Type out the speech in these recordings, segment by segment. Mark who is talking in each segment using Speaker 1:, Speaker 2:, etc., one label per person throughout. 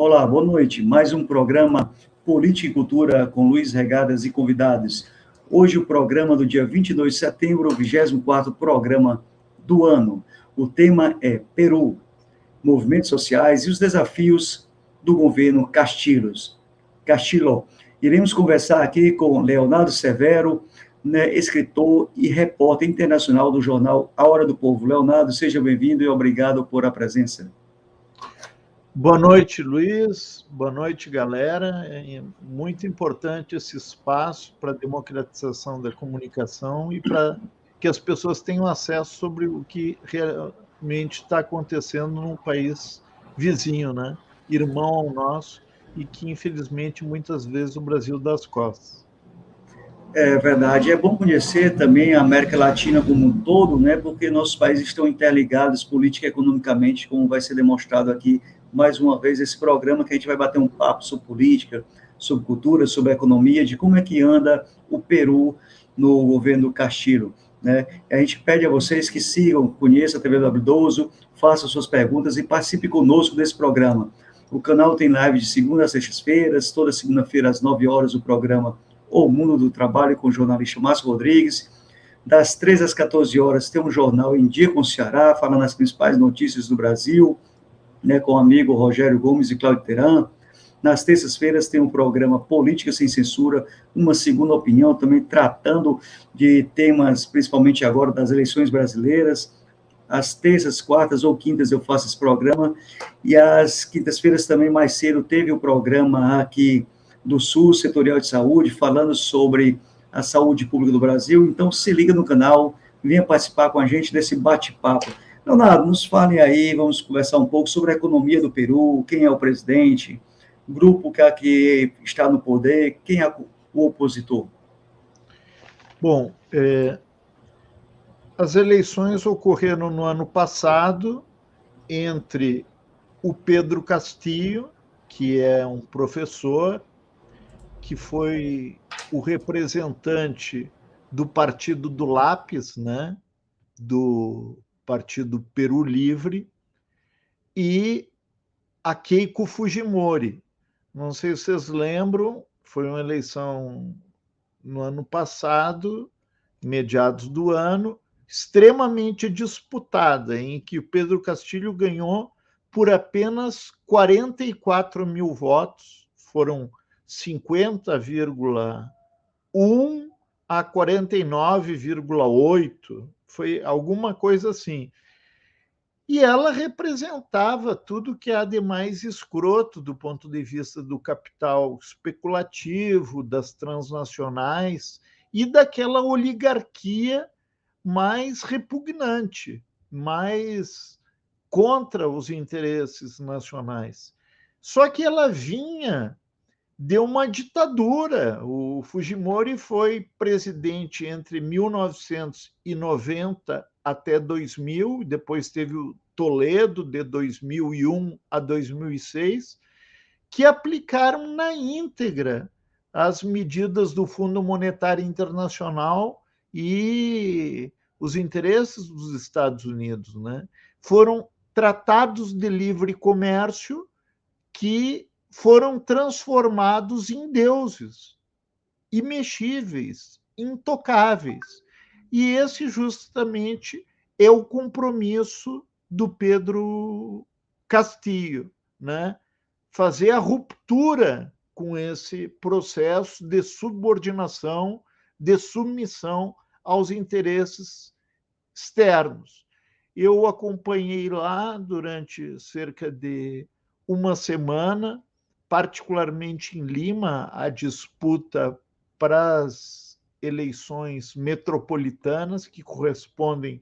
Speaker 1: Olá, boa noite. Mais um programa Política e Cultura com Luiz Regadas e convidados. Hoje o programa do dia 22 de setembro, o 24º programa do ano. O tema é Peru, movimentos sociais e os desafios do governo Castillo. Iremos conversar aqui com Leonardo Severo, né, escritor e repórter internacional do jornal A Hora do Povo. Leonardo, seja bem-vindo e obrigado por a presença.
Speaker 2: Boa noite, Luiz. Boa noite, galera. É muito importante esse espaço para a democratização da comunicação e para que as pessoas tenham acesso sobre o que realmente está acontecendo num país vizinho, né? Irmão ao nosso, e que, infelizmente, muitas vezes o Brasil dá as costas.
Speaker 1: É verdade. É bom conhecer também a América Latina como um todo, né? Porque nossos países estão interligados política e economicamente, como vai ser demonstrado aqui mais uma vez esse programa que a gente vai bater um papo sobre política, sobre cultura, sobre economia, de como é que anda o Peru no governo Castillo, né? A gente pede a vocês que sigam, conheçam a TV W12, façam suas perguntas e participe conosco desse programa. O canal tem live de segunda a sextas-feiras, toda segunda-feira às 9 horas o programa O Mundo do Trabalho com o jornalista Márcio Rodrigues. Das 13 às 14 horas tem um jornal Em Dia com o Ceará, falando as principais notícias do Brasil, né, com o amigo Rogério Gomes e Cláudio Teran. Nas terças-feiras tem um programa Política Sem Censura, uma segunda opinião, também tratando de temas, principalmente agora, das eleições brasileiras. Às terças, quartas ou quintas eu faço esse programa, e às quintas-feiras também, mais cedo, teve o programa aqui do Sul, Setorial de Saúde, falando sobre a saúde pública do Brasil. Então, se liga no canal, venha participar com a gente desse bate-papo. Leonardo, nos falem aí, vamos conversar um pouco sobre a economia do Peru, quem é o presidente, grupo que está no poder, quem é o opositor.
Speaker 2: Bom, as eleições ocorreram no ano passado entre o Pedro Castillo, que é um professor, que foi o representante do Partido do Lápis, né, do Partido Peru Livre, e a Keiko Fujimori. Não sei se vocês lembram, foi uma eleição no ano passado, meados do ano, extremamente disputada, em que o Pedro Castillo ganhou por apenas 44 mil votos, foram 50,1 a 49,8, foi alguma coisa assim. E ela representava tudo que há de mais escroto do ponto de vista do capital especulativo, das transnacionais e daquela oligarquia mais repugnante, mais contra os interesses nacionais. Só que ela vinha de uma ditadura. O Fujimori foi presidente entre 1990 até 2000, depois teve o Toledo, de 2001 a 2006, que aplicaram na íntegra as medidas do Fundo Monetário Internacional e os interesses dos Estados Unidos, né? Foram tratados de livre comércio que foram transformados em deuses imexíveis, intocáveis. E esse justamente é o compromisso do Pedro Castillo, né? Fazer a ruptura com esse processo de subordinação, de submissão aos interesses externos. Eu acompanhei lá durante cerca de uma semana, particularmente em Lima, a disputa para as eleições metropolitanas, que correspondem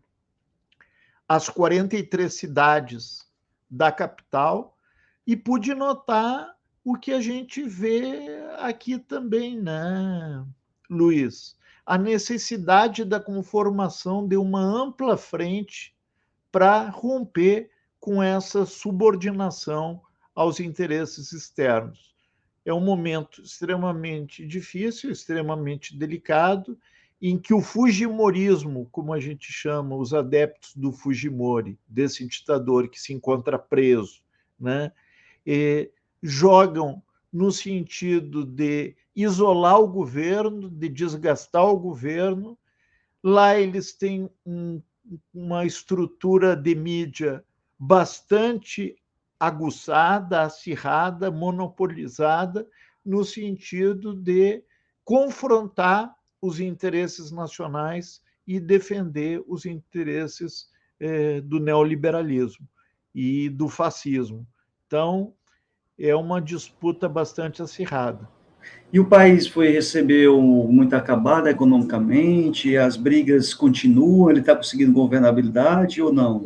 Speaker 2: às 43 cidades da capital, e pude notar o que a gente vê aqui também, né, Luiz? A necessidade da conformação de uma ampla frente para romper com essa subordinação aos interesses externos. É um momento extremamente difícil, extremamente delicado, em que o fujimorismo, como a gente chama, os adeptos do Fujimori, desse ditador que se encontra preso, né, jogam no sentido de isolar o governo, de desgastar o governo. Lá eles têm uma estrutura de mídia bastante aguçada, acirrada, monopolizada, no sentido de confrontar os interesses nacionais e defender os interesses do neoliberalismo e do fascismo. Então, é uma disputa bastante acirrada.
Speaker 1: E o país recebeu muito acabado economicamente, as brigas continuam, ele está conseguindo governabilidade ou não?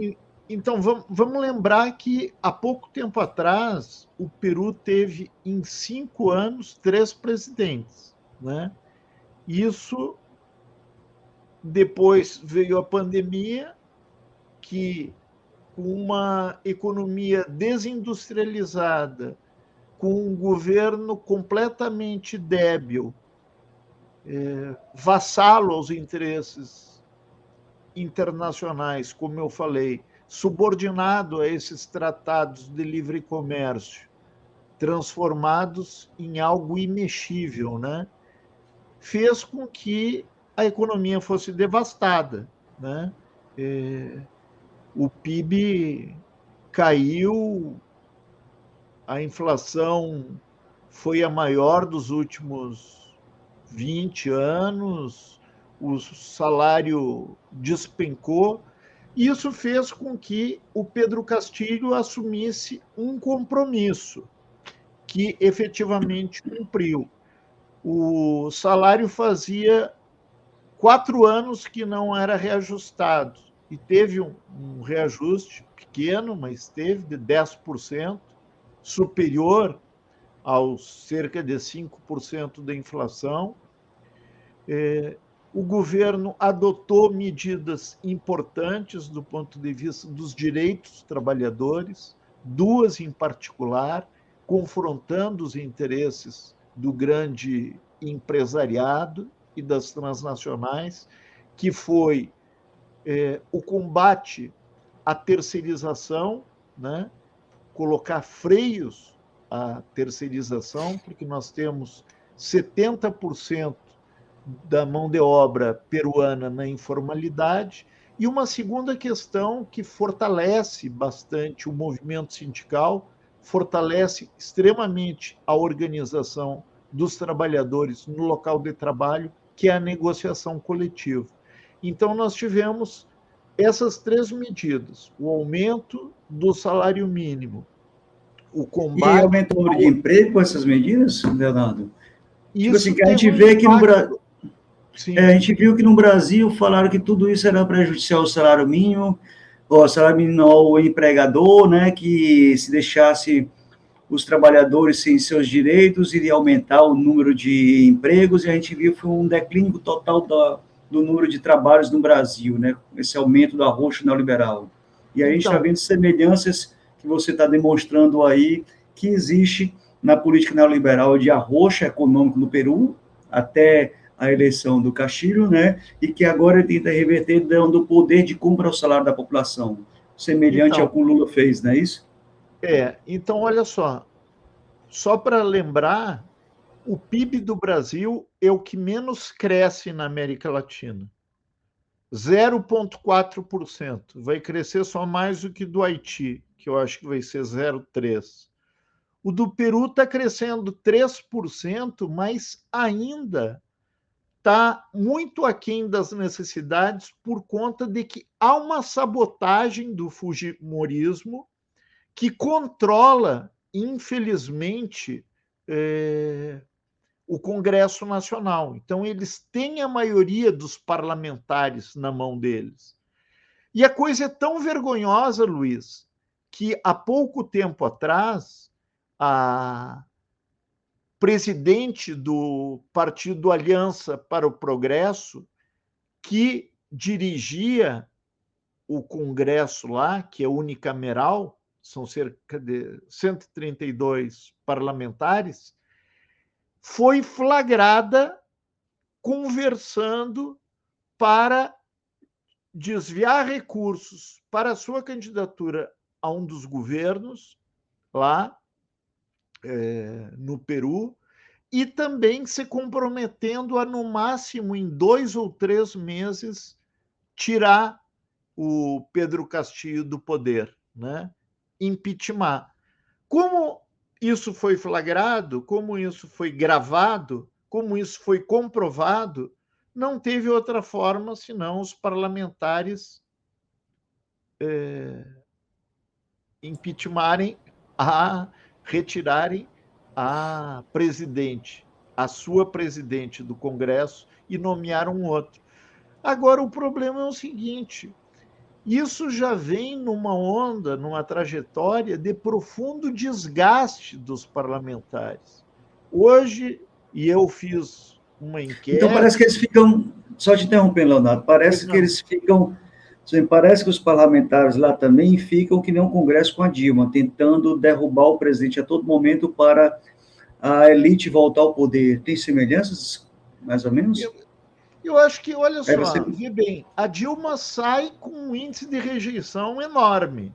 Speaker 2: Então, vamos lembrar que há pouco tempo atrás o Peru teve, em 5 anos, 3 presidentes. Né? Isso, depois veio a pandemia, que com uma economia desindustrializada, com um governo completamente débil, vassalo aos interesses internacionais, como eu falei, subordinado a esses tratados de livre comércio, transformados em algo imexível, né? Fez com que a economia fosse devastada, né? O PIB caiu, a inflação foi a maior dos últimos 20 anos, o salário despencou. Isso fez com que o Pedro Castilho assumisse um compromisso que efetivamente cumpriu. O salário fazia 4 anos que não era reajustado, e teve um reajuste pequeno, mas teve, de 10%, superior aos cerca de 5% da inflação. O governo adotou medidas importantes do ponto de vista dos direitos dos trabalhadores, 2 em particular, confrontando os interesses do grande empresariado e das transnacionais, que foi o combate à terceirização, né? Colocar freios à terceirização, porque nós temos 70% da mão de obra peruana na informalidade, e uma segunda questão que fortalece bastante o movimento sindical, fortalece extremamente a organização dos trabalhadores no local de trabalho, que é a negociação coletiva. Então, nós tivemos essas 3 medidas: o aumento do salário mínimo, o
Speaker 1: E
Speaker 2: combate
Speaker 1: aumentou o número de
Speaker 2: ao...
Speaker 1: emprego com essas medidas, Leonardo? Tipo assim,
Speaker 2: Isso
Speaker 1: que a
Speaker 2: teve
Speaker 1: gente
Speaker 2: um
Speaker 1: vê que no Brasil.
Speaker 2: impacto. Sim.
Speaker 1: A gente viu que no Brasil falaram que tudo isso era prejudicial ao salário mínimo, ou salário mínimo ao empregador, né? Que se deixasse os trabalhadores sem seus direitos, iria aumentar o número de empregos, e a gente viu que foi um declínio total do número de trabalhos no Brasil, né? Esse aumento do arroxo neoliberal. E a gente está
Speaker 2: Então,
Speaker 1: vendo semelhanças que você está demonstrando aí que existe na política neoliberal de arroxo econômico no Peru, até a eleição do Castilho, né? E que agora ele tenta reverter, dando o poder de compra ao salário da população, semelhante ao
Speaker 2: então,
Speaker 1: que o Lula fez, não é isso?
Speaker 2: então olha só para lembrar, o PIB do Brasil é o que menos cresce na América Latina. 0,4%. Vai crescer só mais do que do Haiti, que eu acho que vai ser 0,3%. O do Peru está crescendo 3%, mas ainda está muito aquém das necessidades, por conta de que há uma sabotagem do fujimorismo que controla, infelizmente, o Congresso Nacional. Então, eles têm a maioria dos parlamentares na mão deles. E a coisa é tão vergonhosa, Luiz, que há pouco tempo atrás, a presidente do Partido Aliança para o Progresso, que dirigia o Congresso lá, que é unicameral, são cerca de 132 parlamentares, foi flagrada conversando para desviar recursos para a sua candidatura a um dos governos lá, no Peru, e também se comprometendo a, no máximo, em 2 ou 3 meses, tirar o Pedro Castillo do poder, né? Impeachment. Como isso foi flagrado, como isso foi gravado, como isso foi comprovado, não teve outra forma senão os parlamentares impeachmarem, retirarem a presidente, a sua presidente do Congresso, e nomear um outro. Agora, o problema é o seguinte: isso já vem numa onda, numa trajetória de profundo desgaste dos parlamentares. Hoje, e eu fiz uma enquete...
Speaker 1: Então, parece que eles ficam... Só te interrompendo, Leonardo. Parece que eles ficam... Parece que os parlamentares lá também ficam que nem um Congresso com a Dilma, tentando derrubar o presidente a todo momento para a elite voltar ao poder. Tem semelhanças, mais ou menos?
Speaker 2: Eu acho que, olha só, vê bem, a Dilma sai com um índice de rejeição enorme.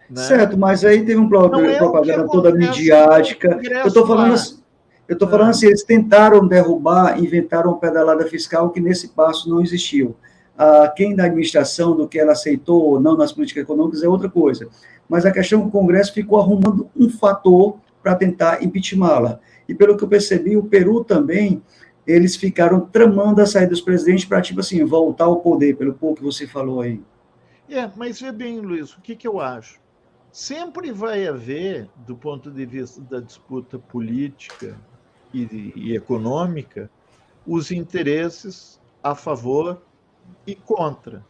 Speaker 2: Né?
Speaker 1: Certo, mas aí teve uma propaganda toda midiática. Eu estou falando assim, eles tentaram derrubar, inventaram uma pedalada fiscal que nesse passo não existiu. Quem da administração, do que ela aceitou ou não nas políticas econômicas é outra coisa. Mas a questão é que o Congresso ficou arrumando um fator para tentar impeachmá-la. E pelo que eu percebi, o Peru também, eles ficaram tramando a saída dos presidentes para, tipo assim, voltar ao poder, pelo pouco que você falou aí.
Speaker 2: Mas vê bem, Luiz, o que eu acho? Sempre vai haver, do ponto de vista da disputa política e econômica, os interesses a favor e contra,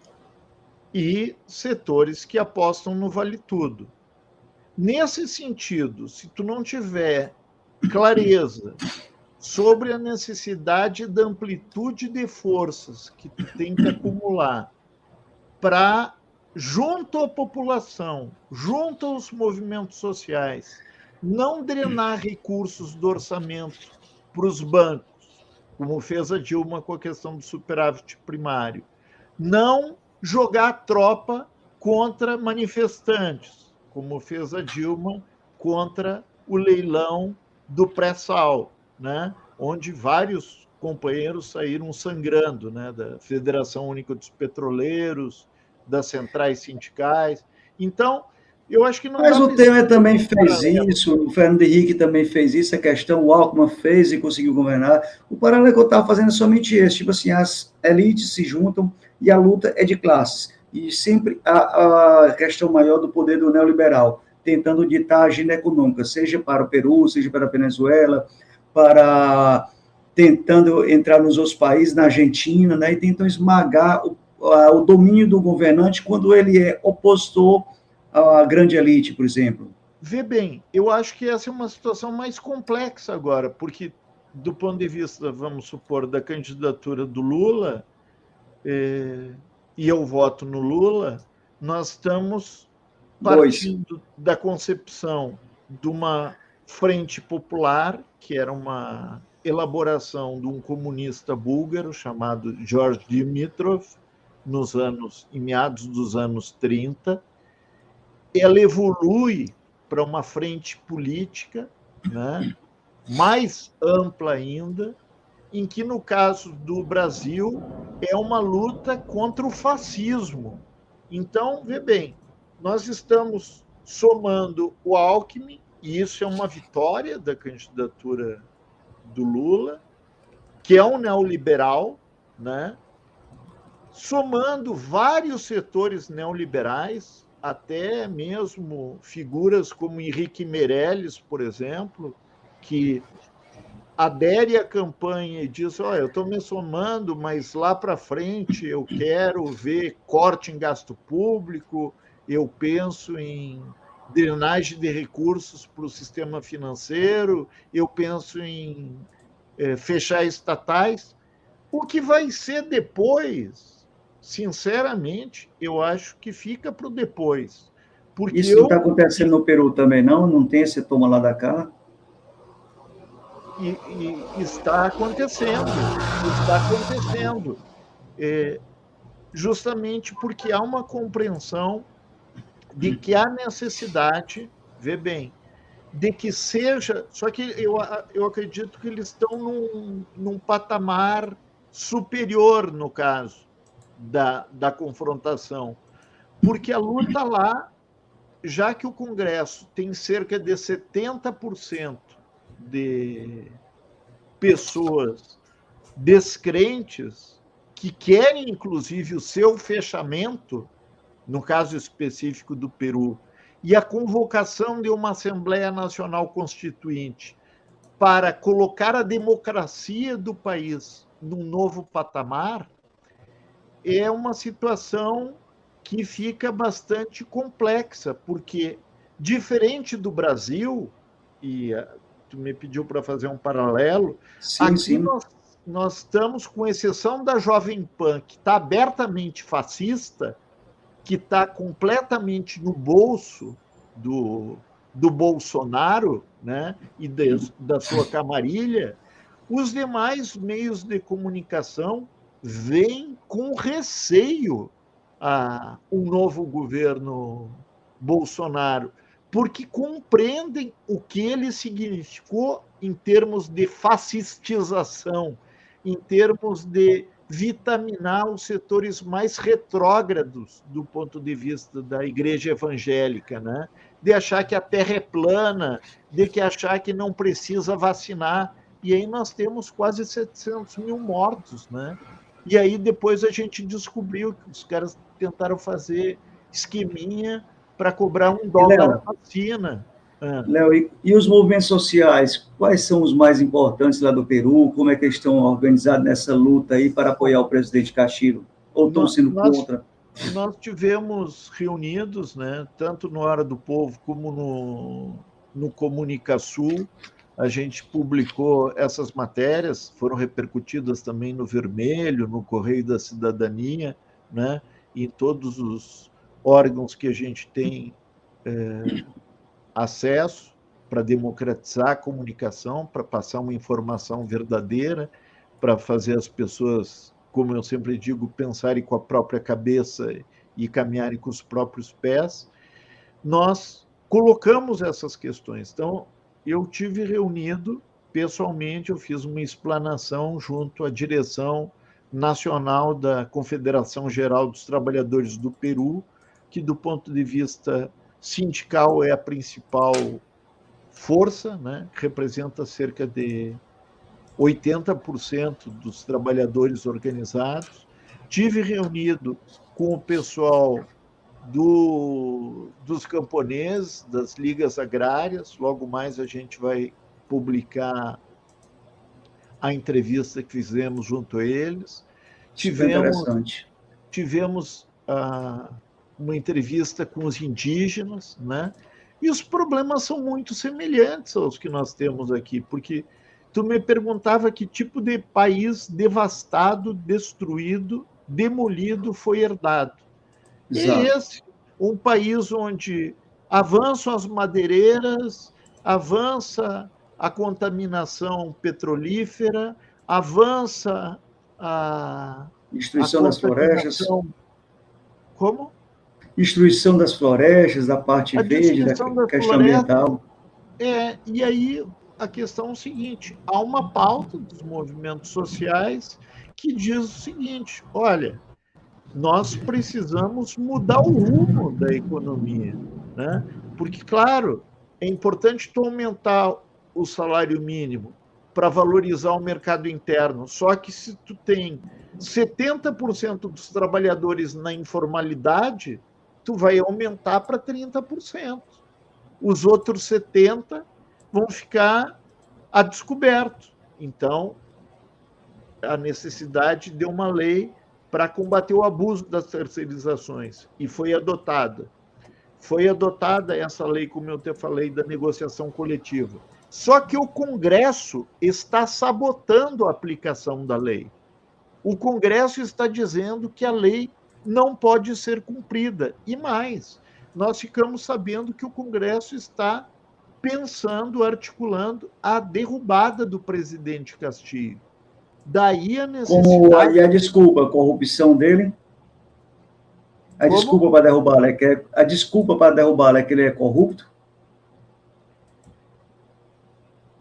Speaker 2: e setores que apostam no vale tudo. Nesse sentido, se tu não tiver clareza sobre a necessidade da amplitude de forças que tu tem que acumular para, junto à população, junto aos movimentos sociais, não drenar recursos do orçamento para os bancos, como fez a Dilma com a questão do superávit primário, não jogar tropa contra manifestantes, como fez a Dilma contra o leilão do pré-sal, né? Onde vários companheiros saíram sangrando, né? Da Federação Única dos Petroleiros, das centrais sindicais. Então, eu acho que não...
Speaker 1: Mas o Temer também fez isso, o Fernando Henrique também fez isso, a questão, o Alckmin fez e conseguiu governar. O paralelo que eu estava fazendo é somente esse, tipo assim, as elites se juntam e a luta é de classes. E sempre a questão maior do poder do neoliberal, tentando ditar a agenda econômica, seja para o Peru, seja para a Venezuela, tentando entrar nos outros países, na Argentina, né, e tentam esmagar o domínio do governante quando ele é opositor à grande elite, por exemplo.
Speaker 2: Vê bem, eu acho que essa é uma situação mais complexa agora, porque do ponto de vista, vamos supor, da candidatura do Lula, e eu voto no Lula, nós estamos partindo da concepção de uma frente popular, que era uma elaboração de um comunista búlgaro chamado George Dimitrov, em meados dos anos 30. Ela evolui para uma frente política, né, mais ampla ainda, em que, no caso do Brasil, é uma luta contra o fascismo. Então, vê bem, nós estamos somando o Alckmin, e isso é uma vitória da candidatura do Lula, que é um neoliberal, né? Somando vários setores neoliberais, até mesmo figuras como Henrique Meirelles, por exemplo, que adere à campanha e diz: olha, eu estou me somando, mas lá para frente eu quero ver corte em gasto público, eu penso em drenagem de recursos para o sistema financeiro, eu penso em fechar estatais. O que vai ser depois, sinceramente, eu acho que fica para o depois. Porque
Speaker 1: isso não está acontecendo no Peru também, não? Não tem esse toma lá da cá?
Speaker 2: E está acontecendo. Justamente porque há uma compreensão de que há necessidade, vê bem, de que seja... Só que eu acredito que eles estão num patamar superior, no caso, da confrontação. Porque a luta lá, já que o Congresso tem cerca de 70% de pessoas descrentes que querem, inclusive, o seu fechamento, no caso específico do Peru, e a convocação de uma Assembleia Nacional Constituinte para colocar a democracia do país num novo patamar, é uma situação que fica bastante complexa, porque, diferente do Brasil, e tu me pediu para fazer um paralelo,
Speaker 1: sim,
Speaker 2: aqui
Speaker 1: sim.
Speaker 2: Nós estamos, com exceção da Jovem Pan, que está abertamente fascista, que está completamente no bolso do Bolsonaro, né, e da sua camarilha, os demais meios de comunicação veem com receio um novo governo Bolsonaro, porque compreendem o que ele significou em termos de fascistização, em termos de vitaminar os setores mais retrógrados do ponto de vista da igreja evangélica, né? De achar que a terra é plana, de que achar que não precisa vacinar. E aí nós temos quase 700 mil mortos, né? E aí depois a gente descobriu que os caras tentaram fazer esqueminha para cobrar $1 a vacina.
Speaker 1: Léo, e os movimentos sociais, quais são os mais importantes lá do Peru? Como é que eles estão organizados nessa luta aí para apoiar o presidente Castilho? Ou estão sendo contra?
Speaker 2: Nós tivemos reunidos, né, tanto no Hora do Povo como no Comunicação. A gente publicou essas matérias, foram repercutidas também no Vermelho, no Correio da Cidadania, né, em todos os órgãos que a gente tem acesso para democratizar a comunicação, para passar uma informação verdadeira, para fazer as pessoas, como eu sempre digo, pensarem com a própria cabeça e caminharem com os próprios pés. Nós colocamos essas questões. Então, eu tive reunido pessoalmente, eu fiz uma explanação junto à direção nacional da Confederação Geral dos Trabalhadores do Peru, que, do ponto de vista sindical, é a principal força, né? Representa cerca de 80% dos trabalhadores organizados. Tive reunido com o pessoal dos camponeses, das ligas agrárias. Logo mais a gente vai publicar a entrevista que fizemos junto a eles. Tivemos uma entrevista com os indígenas, né? E os problemas são muito semelhantes aos que nós temos aqui, porque tu me perguntava que tipo de país devastado, destruído, demolido foi herdado. Exato. E esse, um país onde avançam as madeireiras, avança a contaminação petrolífera, avança a
Speaker 1: destruição das florestas.
Speaker 2: Como?
Speaker 1: Destruição das florestas, da parte verde, da questão ambiental.
Speaker 2: E aí a questão é o seguinte: há uma pauta dos movimentos sociais que diz o seguinte: olha, nós precisamos mudar o rumo da economia, né? Porque, claro, é importante tu aumentar o salário mínimo para valorizar o mercado interno, só que se tu tem 70% dos trabalhadores na informalidade, tu vai aumentar para 30%. Os outros 70% vão ficar a descoberto. Então, a necessidade de uma lei para combater o abuso das terceirizações, e foi adotada. Foi adotada essa lei, como eu te falei, da negociação coletiva. Só que o Congresso está sabotando a aplicação da lei. O Congresso está dizendo que a lei não pode ser cumprida. E mais, nós ficamos sabendo que o Congresso está pensando, articulando a derrubada do presidente Castilho. Daí a necessidade...
Speaker 1: E a desculpa, a corrupção dele? Desculpa para derrubá-lo é que ele é corrupto?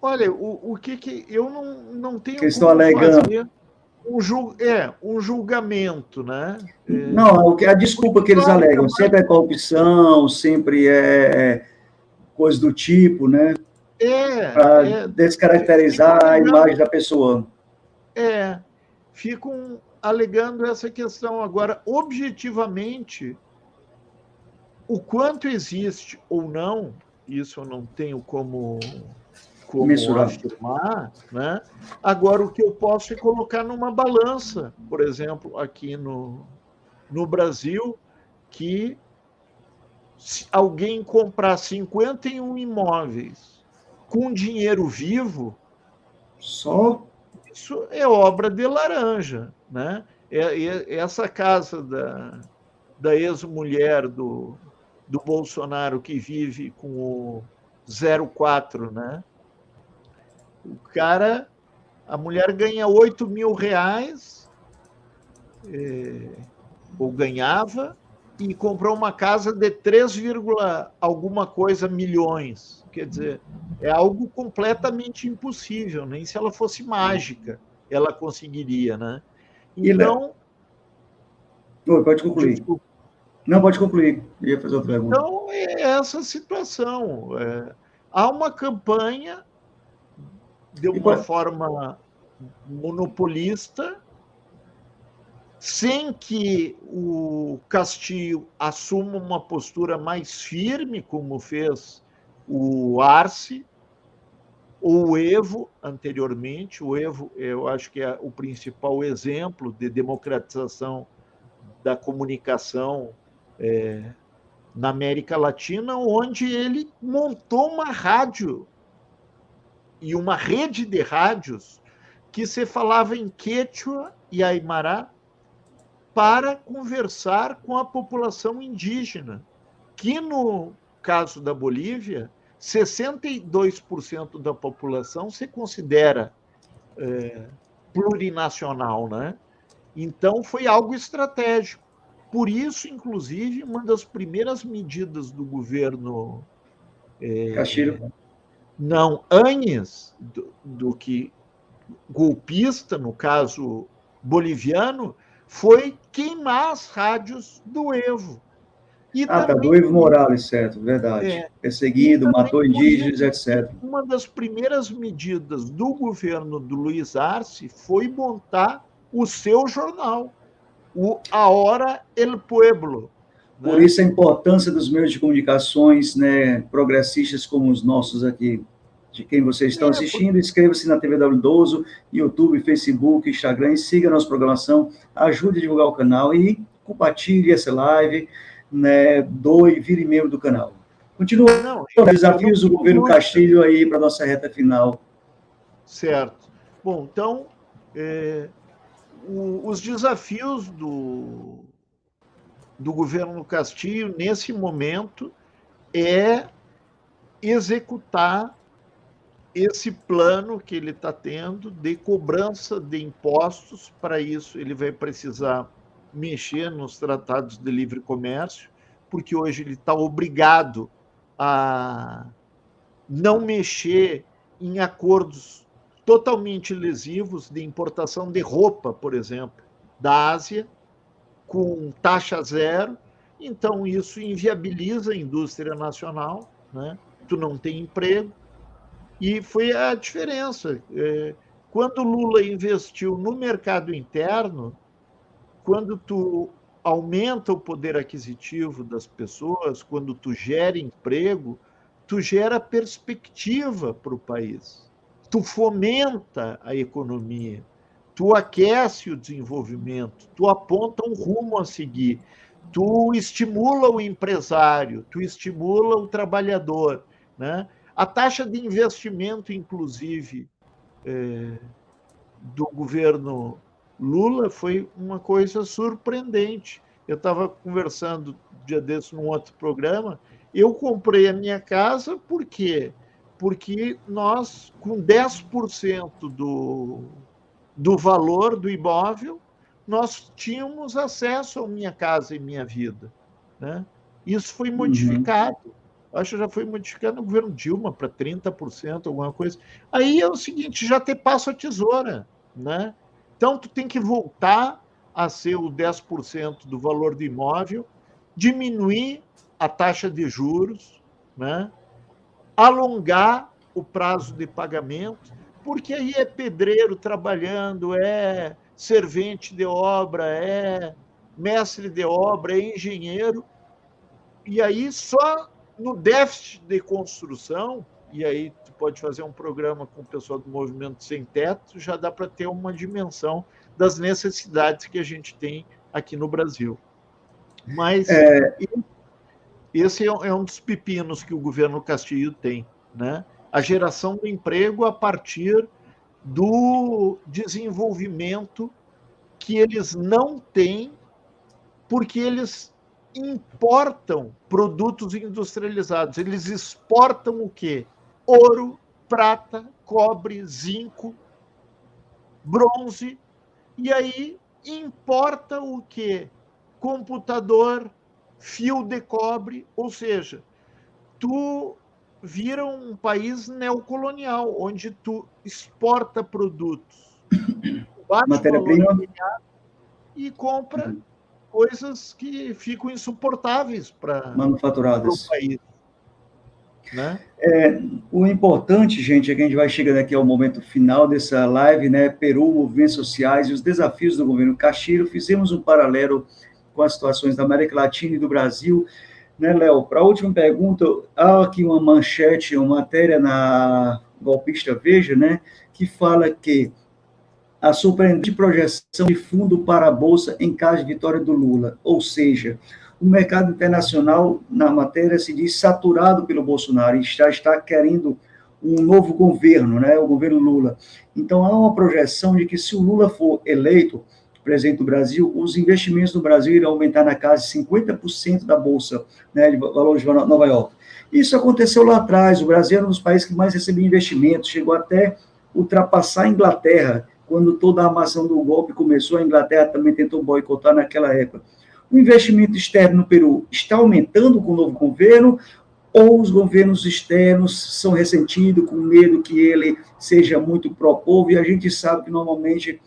Speaker 2: Olha, o que eu não tenho
Speaker 1: Que estão
Speaker 2: como
Speaker 1: alegando.
Speaker 2: fazer um julgamento, né?
Speaker 1: Não, a desculpa
Speaker 2: Porque,
Speaker 1: que eles
Speaker 2: claro,
Speaker 1: alegam sempre é corrupção, sempre é coisa do tipo, né? Para
Speaker 2: ficam
Speaker 1: descaracterizar a imagem
Speaker 2: alegando,
Speaker 1: da pessoa.
Speaker 2: ficam alegando essa questão. Agora, objetivamente, o quanto existe ou não, isso eu não tenho como
Speaker 1: Mensurar.
Speaker 2: afirmar, né? Agora, o que eu posso é colocar numa balança, por exemplo, aqui no Brasil, que se alguém comprar 51 imóveis com dinheiro vivo,
Speaker 1: Só
Speaker 2: isso é obra de laranja, né? Essa casa da ex-mulher do Bolsonaro que vive com o 04, né? O cara, a mulher ganha 8 mil reais, ou ganhava, e comprou uma casa de 3, alguma coisa milhões. Quer dizer, é algo completamente impossível, nem se ela fosse mágica ela conseguiria, né? Então,
Speaker 1: pode concluir.
Speaker 2: desculpa.
Speaker 1: Não, pode concluir. Eu ia fazer outra pergunta.
Speaker 2: Então, é essa situação. Há uma campanha de uma forma monopolista, sem que o Castillo assuma uma postura mais firme, como fez o Arce ou o Evo anteriormente. O Evo, eu acho que é o principal exemplo de democratização da comunicação na América Latina, onde ele montou uma rádio e uma rede de rádios que se falava em Quechua e Aymara para conversar com a população indígena, que no caso da Bolívia, 62% da população se considera plurinacional, né? Então foi algo estratégico. Por isso, inclusive, uma das primeiras medidas do governo
Speaker 1: Castilho.
Speaker 2: não antes do que golpista, no caso boliviano, foi queimar as rádios do Evo. E
Speaker 1: Tá,
Speaker 2: também,
Speaker 1: do Evo Morales, certo, verdade.
Speaker 2: e
Speaker 1: Perseguido,
Speaker 2: também
Speaker 1: matou indígenas, etc.
Speaker 2: uma das primeiras medidas do governo do Luiz Arce foi montar o seu jornal, o Ahora el Pueblo.
Speaker 1: Por
Speaker 2: Né?
Speaker 1: isso a importância dos meios de comunicações, né, progressistas como os nossos aqui, de quem vocês estão assistindo. Inscreva-se na TV W12, YouTube, Facebook, Instagram, e siga a nossa programação, ajude a divulgar o canal e compartilhe essa live, né, doe, vire membro do canal. Continua os desafios do governo Castilho aí para a nossa reta final.
Speaker 2: Certo. Bom, então, os desafios do governo Castillo, nesse momento, é executar esse plano que ele está tendo de cobrança de impostos. Para isso, ele vai precisar mexer nos tratados de livre comércio, porque hoje ele está obrigado a não mexer em acordos totalmente lesivos de importação de roupa, por exemplo, da Ásia, com taxa zero. Então, isso inviabiliza a indústria nacional, né? Tu não tem emprego. E foi a diferença. Quando o Lula investiu no mercado interno, quando tu aumenta o poder aquisitivo das pessoas, quando tu gera emprego, tu gera perspectiva para o país. Tu fomenta a economia, tu aquece o desenvolvimento, tu aponta um rumo a seguir, tu estimula o empresário, tu estimula o trabalhador, né? A taxa de investimento, inclusive, do governo Lula foi uma coisa surpreendente. Eu estava conversando um dia desse num outro programa. Eu comprei a minha casa por quê? Porque nós, com 10% do valor do imóvel, nós tínhamos acesso à Minha Casa e Minha Vida. Né? Isso foi modificado acho que já foi modificado no governo Dilma para 30%, alguma coisa. Aí é o seguinte, já te passa a tesoura, né? Então, tu tem que voltar a ser o 10% do valor do imóvel, diminuir a taxa de juros, né? Alongar o prazo de pagamento, porque aí é pedreiro trabalhando, é servente de obra, é mestre de obra, é engenheiro, e aí só no déficit de construção, e aí tu pode fazer um programa com o pessoal do Movimento Sem Teto, já dá para ter uma dimensão das necessidades que a gente tem aqui no Brasil. Mas esse é um dos pepinos que o governo Castillo tem, né? A geração do emprego a partir do desenvolvimento que eles não têm, porque eles importam produtos industrializados. Eles exportam o quê? Ouro, prata, cobre, zinco, bronze, e aí importa o quê? Computador, fio de cobre, ou seja, tu vira um país neocolonial, onde tu exporta produtos, baixa
Speaker 1: Matéria-prima
Speaker 2: e compra coisas que ficam insuportáveis para o
Speaker 1: manufaturadas.
Speaker 2: país. Né?
Speaker 1: O importante, gente, é que a gente vai chegando aqui ao momento final dessa live, né? Peru, movimentos sociais e os desafios do governo Castillo. Fizemos um paralelo com as situações da América Latina e do Brasil. Né, Léo? Para a última pergunta, há aqui uma manchete, uma matéria na Golpista Veja, né, que fala que a surpreendente projeção de fundo para a Bolsa em caso de vitória do Lula, ou seja, o mercado internacional, na matéria, se diz saturado pelo Bolsonaro, e está querendo um novo governo, né, o governo Lula. Então, há uma projeção de que se o Lula for eleito presidente do Brasil, os investimentos no Brasil irão aumentar na casa de 50% da Bolsa, né, de valores de Nova York. Isso aconteceu lá atrás, o Brasil era um dos países que mais recebia investimentos, chegou até ultrapassar a Inglaterra, quando toda a armação do golpe começou, a Inglaterra também tentou boicotar naquela época. O investimento externo no Peru está aumentando com o novo governo, ou os governos externos são ressentidos, com medo que ele seja muito pró-povo, e a gente sabe que normalmente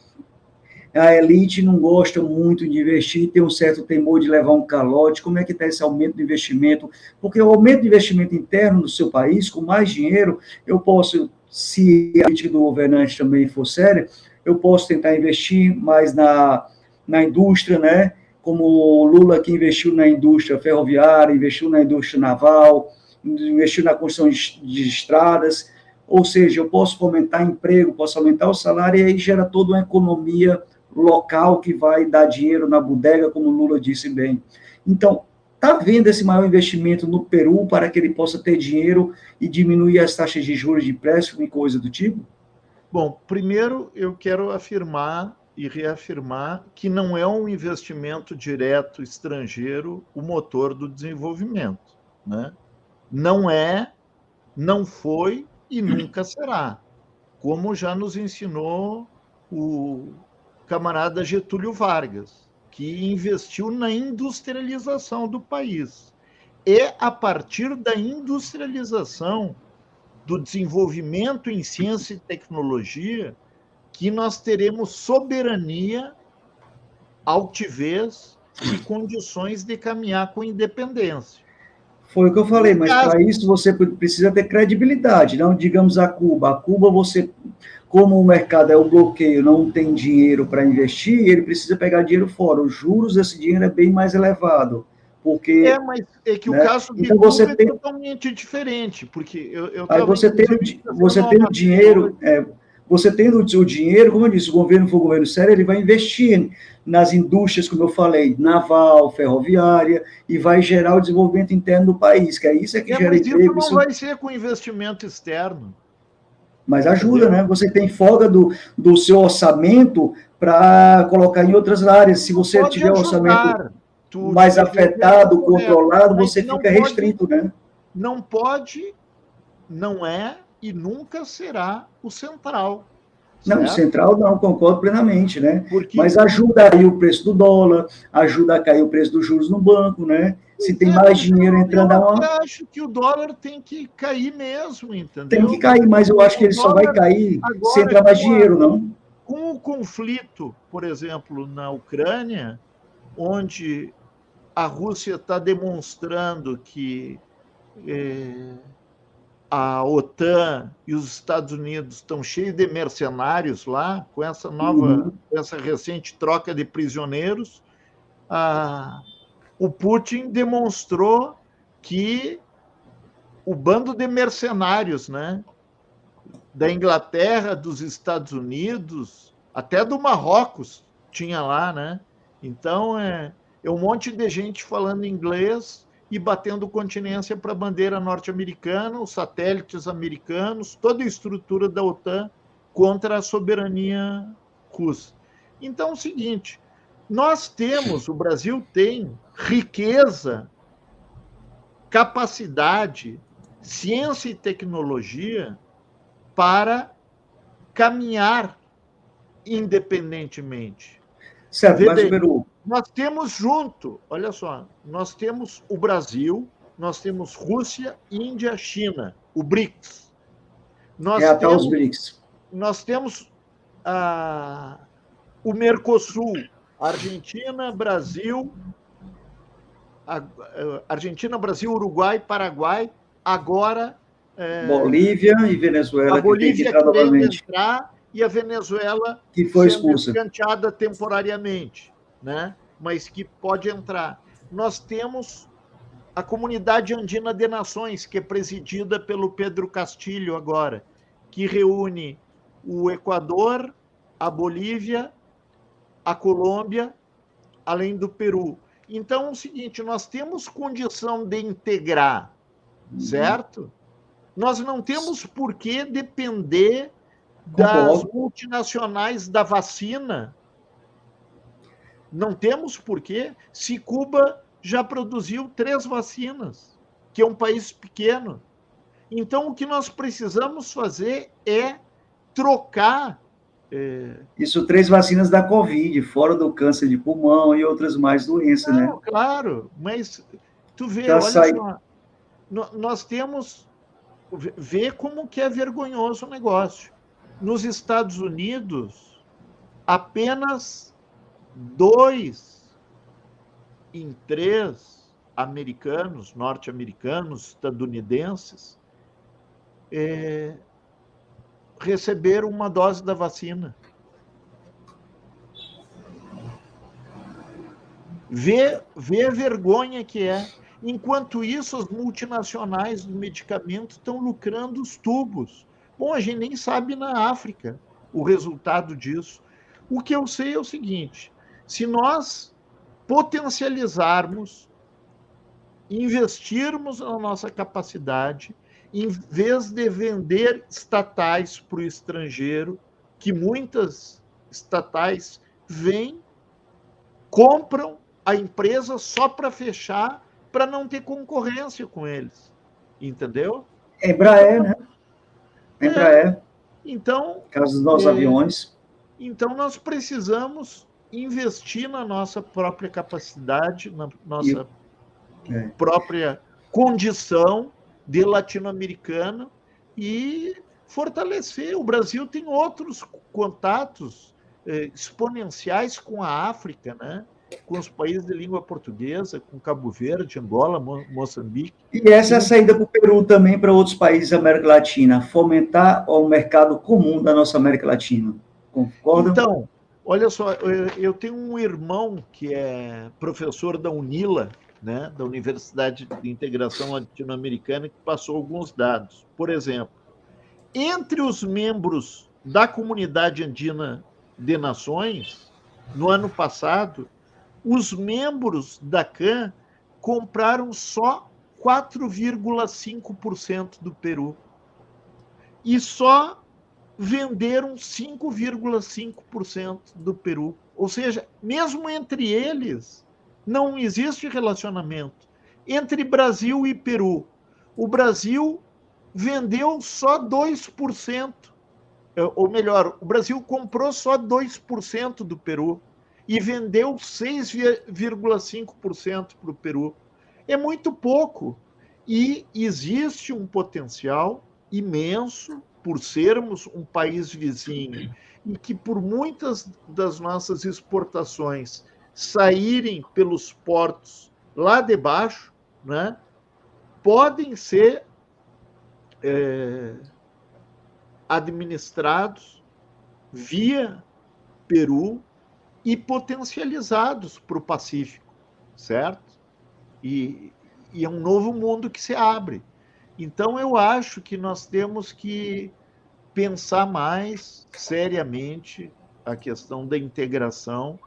Speaker 1: a elite não gosta muito de investir, tem um certo temor de levar um calote. Como é que está esse aumento de investimento? Porque o aumento de investimento interno do seu país, com mais dinheiro, eu posso, se a política do governante também for séria, eu posso tentar investir mais na indústria, né? Como o Lula que investiu na indústria ferroviária, investiu na indústria naval, investiu na construção de estradas, ou seja, eu posso fomentar emprego, posso aumentar o salário, e aí gera toda uma economia local que vai dar dinheiro na bodega, como o Lula disse bem. Então, está havendo esse maior investimento no Peru para que ele possa ter dinheiro e diminuir as taxas de juros de empréstimo e coisa do tipo?
Speaker 2: Bom, primeiro eu quero afirmar e reafirmar que não é um investimento direto estrangeiro o motor do desenvolvimento, né? Não é, não foi e nunca será, como já nos ensinou o camarada Getúlio Vargas, que investiu na industrialização do país. É a partir da industrialização, do desenvolvimento em ciência e tecnologia, que nós teremos soberania, altivez e condições de caminhar com independência.
Speaker 1: Foi o que eu falei, mas para isso você precisa ter credibilidade, não digamos a Cuba. A Cuba, você, como o mercado é o bloqueio, não tem dinheiro para investir, ele precisa pegar dinheiro fora. Os juros desse dinheiro é bem mais elevado. Porque,
Speaker 2: mas é que, né, o caso de
Speaker 1: então
Speaker 2: Cuba
Speaker 1: você tem...
Speaker 2: é totalmente diferente, porque
Speaker 1: aí você tem o dinheiro... Você tendo o dinheiro, como eu disse, o governo for um governo sério, ele vai investir nas indústrias, como eu falei, naval, ferroviária, e vai gerar o desenvolvimento interno do país, que é isso que gera emprego.
Speaker 2: Isso não vai ser com investimento externo.
Speaker 1: Mas ajuda, entendeu? Né? Você tem folga do seu orçamento para colocar em outras áreas. Se você tiver um orçamento mais afetado, controlado, você fica restrito, né?
Speaker 2: Não pode, não é, e nunca será o central.
Speaker 1: Não,
Speaker 2: certo?
Speaker 1: central não, concordo plenamente, né?
Speaker 2: Porque,
Speaker 1: Mas ajuda aí o preço do dólar, ajuda a cair o preço dos juros no banco, né? Se tem mais
Speaker 2: mas
Speaker 1: dinheiro
Speaker 2: eu
Speaker 1: entrando,
Speaker 2: até acho que o dólar tem que cair mesmo,
Speaker 1: tem que
Speaker 2: entendeu?
Speaker 1: cair, mas eu acho que
Speaker 2: O
Speaker 1: ele só vai
Speaker 2: dólar,
Speaker 1: cair se
Speaker 2: agora,
Speaker 1: entrar mais dinheiro, não?
Speaker 2: com o conflito, por exemplo, na Ucrânia, onde a Rússia está demonstrando que a OTAN e os Estados Unidos estão cheios de mercenários lá, com essa recente troca de prisioneiros, o Putin demonstrou que o bando de mercenários, né, da Inglaterra, dos Estados Unidos, até do Marrocos tinha lá, né? Então é um monte de gente falando inglês e batendo continência para a bandeira norte-americana, os satélites americanos, toda a estrutura da OTAN contra a soberania russa. Então é o seguinte, o Brasil tem riqueza, capacidade, ciência e tecnologia para caminhar independentemente.
Speaker 1: Certo, mas o
Speaker 2: Vede,
Speaker 1: Peru
Speaker 2: nós temos junto, olha só, nós temos o Brasil, nós temos Rússia, Índia, China, o BRICS.
Speaker 1: é
Speaker 2: Nós
Speaker 1: a tal os
Speaker 2: temos,
Speaker 1: BRICS.
Speaker 2: nós temos o Mercosul, Argentina, Brasil, Uruguai, Paraguai, agora
Speaker 1: Bolívia e
Speaker 2: a
Speaker 1: Venezuela, que tem que
Speaker 2: Bolívia
Speaker 1: entrar
Speaker 2: querendo
Speaker 1: novamente,
Speaker 2: entrar e a Venezuela
Speaker 1: que foi
Speaker 2: sendo
Speaker 1: expulsa.
Speaker 2: escanteada temporariamente, né? Mas que pode entrar. Nós temos a Comunidade Andina de Nações, que é presidida pelo Pedro Castilho agora, que reúne o Equador, a Bolívia, a Colômbia, além do Peru. Então, é o seguinte, nós temos condição de integrar, certo? Nós não temos por que depender das
Speaker 1: Concordo.
Speaker 2: multinacionais da vacina. Não temos por quê, se Cuba já produziu 3 vacinas, que é um país pequeno. Então, o que nós precisamos fazer é trocar.
Speaker 1: Isso 3 vacinas da Covid, fora do câncer de pulmão e outras mais doenças, né?
Speaker 2: Não, claro, mas tu vê,
Speaker 1: Já
Speaker 2: olha
Speaker 1: sai.
Speaker 2: só, nós temos. Vê como que é vergonhoso o negócio. Nos Estados Unidos, apenas 2 em 3 americanos, norte-americanos, estadunidenses, receberam uma dose da vacina. Vê a vergonha que é. Enquanto isso, as multinacionais do medicamento estão lucrando os tubos. Bom, a gente nem sabe na África o resultado disso. O que eu sei é o seguinte: se nós potencializarmos, investirmos na nossa capacidade, em vez de vender estatais para o estrangeiro, que muitas estatais vêm, compram a empresa só para fechar, para não ter concorrência com eles. Entendeu?
Speaker 1: Embraer, né? Embraer,
Speaker 2: Então,
Speaker 1: caso dos nossos aviões.
Speaker 2: Então, nós precisamos investir na nossa própria capacidade, na nossa própria condição de latino-americano e fortalecer. O Brasil tem outros contatos exponenciais com a África, né? Com os países de língua portuguesa, com Cabo Verde, Angola, Moçambique.
Speaker 1: E essa é a saída para o Peru também, para outros países da América Latina, fomentar o mercado comum da nossa América Latina. Concorda?
Speaker 2: Então, olha só, eu tenho um irmão que é professor da UNILA, né, da Universidade de Integração Latino-Americana, que passou alguns dados. Por exemplo, entre os membros da Comunidade Andina de Nações, no ano passado, os membros da CAN compraram só 4,5% do Peru. E só venderam 5,5% do Peru. Ou seja, mesmo entre eles, não existe relacionamento. Entre Brasil e Peru, o Brasil vendeu só 2%. ou melhor, o Brasil comprou só 2% do Peru e vendeu 6,5% para o Peru. É muito pouco. E existe um potencial imenso por sermos um país vizinho e que por muitas das nossas exportações saírem pelos portos lá de baixo, né, podem ser administrados via Peru e potencializados para o Pacífico, certo? E é um novo mundo que se abre. Então, eu acho que nós temos que pensar mais seriamente a questão da integração.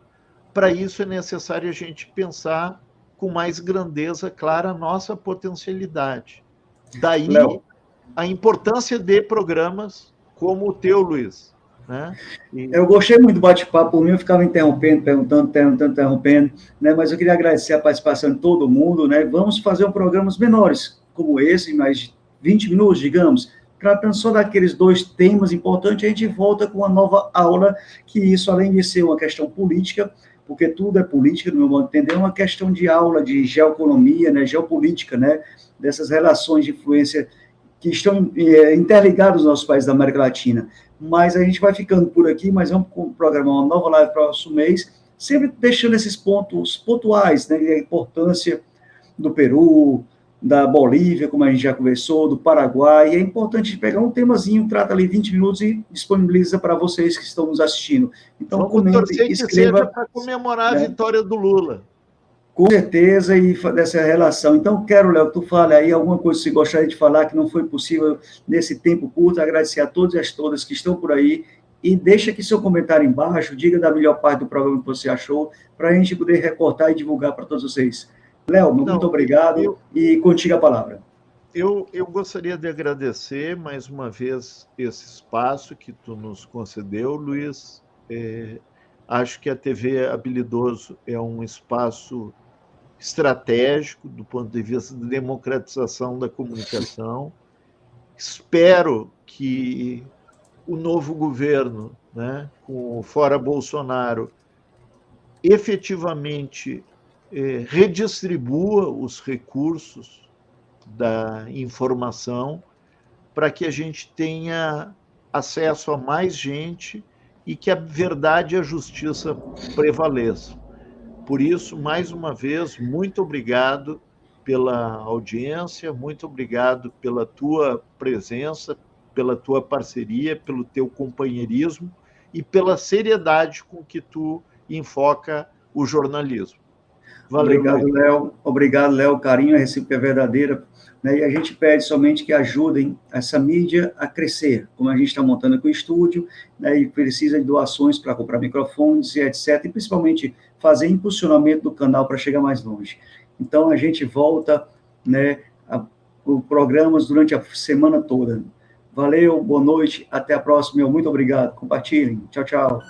Speaker 2: Para isso, é necessário a gente pensar com mais grandeza, clara, a nossa potencialidade. Daí,
Speaker 1: Léo,
Speaker 2: a importância de programas como o teu, Luiz. Né?
Speaker 1: eu gostei muito do bate-papo, por mim eu ficava interrompendo, interrompendo, né? Mas eu queria agradecer a participação de todo mundo, né? Vamos fazer programas menores, como esse, mais de 20 minutos, digamos, tratando só daqueles 2 temas importantes, a gente volta com uma nova aula, que isso, além de ser uma questão política, porque tudo é política, no meu modo de entender, é uma questão de aula de geoeconomia, né? Geopolítica, né? Dessas relações de influência que estão interligados aos nossos países da América Latina. Mas a gente vai ficando por aqui, mas vamos programar uma nova live para o próximo mês, sempre deixando esses pontos pontuais, né, a importância do Peru, da Bolívia, como a gente já conversou, do Paraguai. E é importante pegar um temazinho, trata ali 20 minutos e disponibiliza para vocês que estão nos assistindo. Então, comente, escreva.
Speaker 2: Para comemorar a vitória do Lula.
Speaker 1: Com certeza, e dessa relação. Então, quero, Léo, que tu fale aí alguma coisa que você gostaria de falar que não foi possível nesse tempo curto. Agradecer a todos e a todas que estão por aí. E deixa aqui seu comentário embaixo, diga da melhor parte do programa que você achou, para a gente poder recortar e divulgar para todos vocês. Léo, muito obrigado e contigo a palavra.
Speaker 2: Eu gostaria de agradecer mais uma vez esse espaço que tu nos concedeu, Luiz. Acho que a TV Habilidoso é um espaço estratégico do ponto de vista da democratização da comunicação. Espero que o novo governo, né, com o Fora Bolsonaro, efetivamente redistribua os recursos da informação para que a gente tenha acesso a mais gente e que a verdade e a justiça prevaleçam. Por isso, mais uma vez, muito obrigado pela audiência, muito obrigado pela tua presença, pela tua parceria, pelo teu companheirismo e pela seriedade com que tu enfoca o jornalismo.
Speaker 1: Valeu, obrigado, Léo. O carinho, a recíproca é verdadeira, né? E a gente pede somente que ajudem essa mídia a crescer, como a gente está montando aqui o estúdio, né? E precisa de doações para comprar microfones e etc. E principalmente fazer impulsionamento do canal para chegar mais longe. Então a gente volta, né, com programas durante a semana toda. Valeu, boa noite, até a próxima. Muito obrigado. Compartilhem. Tchau, tchau.